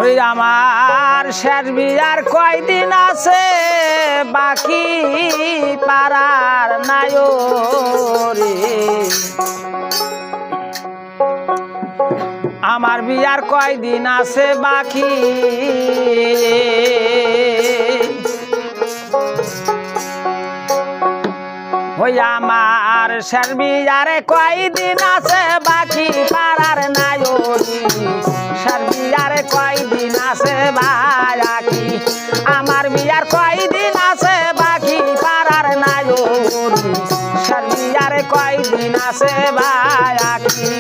ওই আমার শেষ বিয়ার কয়দিন আছে বাকি পারার নায়রে আমার বিয়ার কয়দিন আছে বাকি ওই আমার শেষ বিয়ারে কয়দিন আছে বাকি পারার নায়রি শেষ বিয়ারে কয়দিন আছে বাকি আমার বিয়ার কয়দিন আছে বাকি পারার নায়রি শেষ বিয়ারে কয়দিন আছে বাকি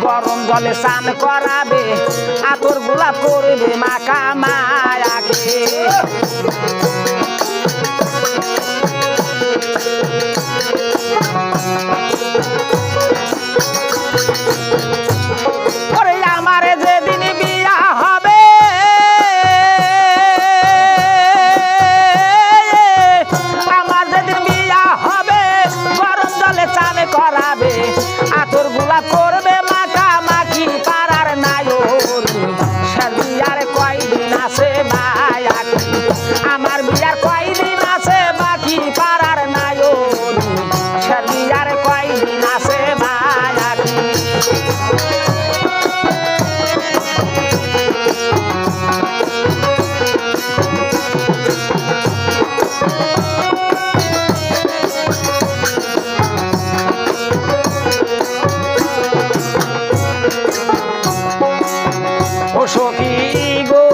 গরম জলে স্নান করাবে আতর গোলাপ করবে মাখা মায়াকে ওরে আমারে যেদিন বিয়া হবে আমার যেদিন বিয়া হবে গরম জলে স্নান করাবে আতর গোলাপ করবে পারার নায়রি শেষ বিয়ার কয়দিন আছে বাকি আমার বিয়ার কয়দিন আছে বাকি পারার নায়রি শেষ বিয়ার কয়দিন আছে বাকি সখী গো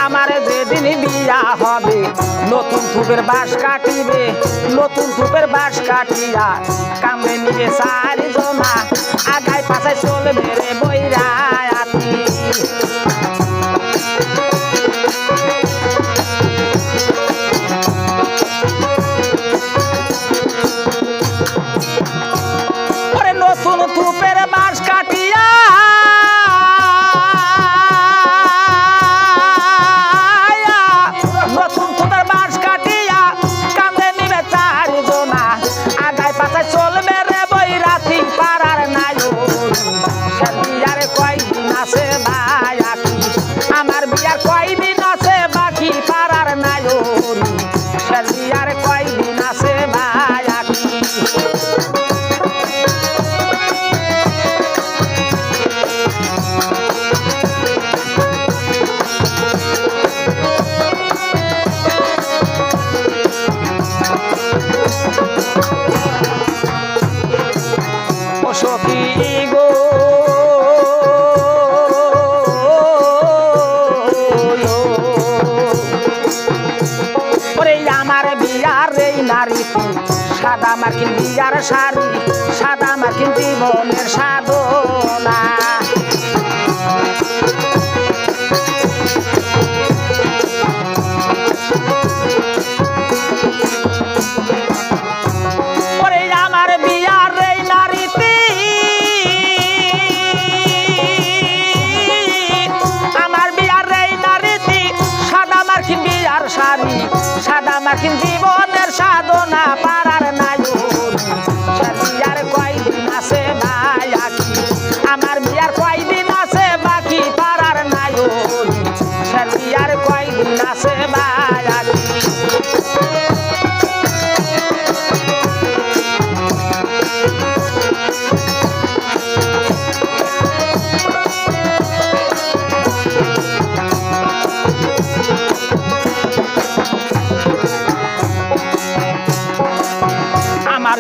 আমার যেদিন বিয়া হবে নতুন থুপের বাঁশ কাটিবে নতুন থুপের বাঁশ কাটিয়া কামড়ে নিয়ে চারিজনা আগায় পাশায় চলবে রে বৈরায়াতি নতুন থুপের বাঁশ কাটিয়া নতুন থুপের বাঁশ কাটিয়া কামড়ে নিবে চারিজনা আগায় পাশায় চলবে রে বৈরাতি পারার নায়রি শেষ বিয়ার কয়দিন আছে বাকি আমার বিয়ার কয়দিন আছে বাকি পারার নায়রি শেষ বিয়ার কয়দিন আছে বাকি সখী গো ওরে আমার বিয়ার এই নারীটি সাদা মার্কিন বিয়ার শাড়ি সাদা মার্কিন জীবনের সাধনা সাদা মার্কিন জীবনের সাধনা পারার নায়রি শেষ বিয়ার কয়দিন আছে বাকি আমার বিয়ার কয়দিন আছে বাকি পারার নায়রি শেষ বিয়ার কয়দিন আছে বাকি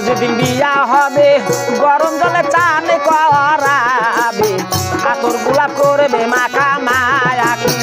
যেদিন বিয়া হবে গরম জলে চান করাবে আতর গোলাপ করবে মাখা মায়াকি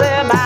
আছে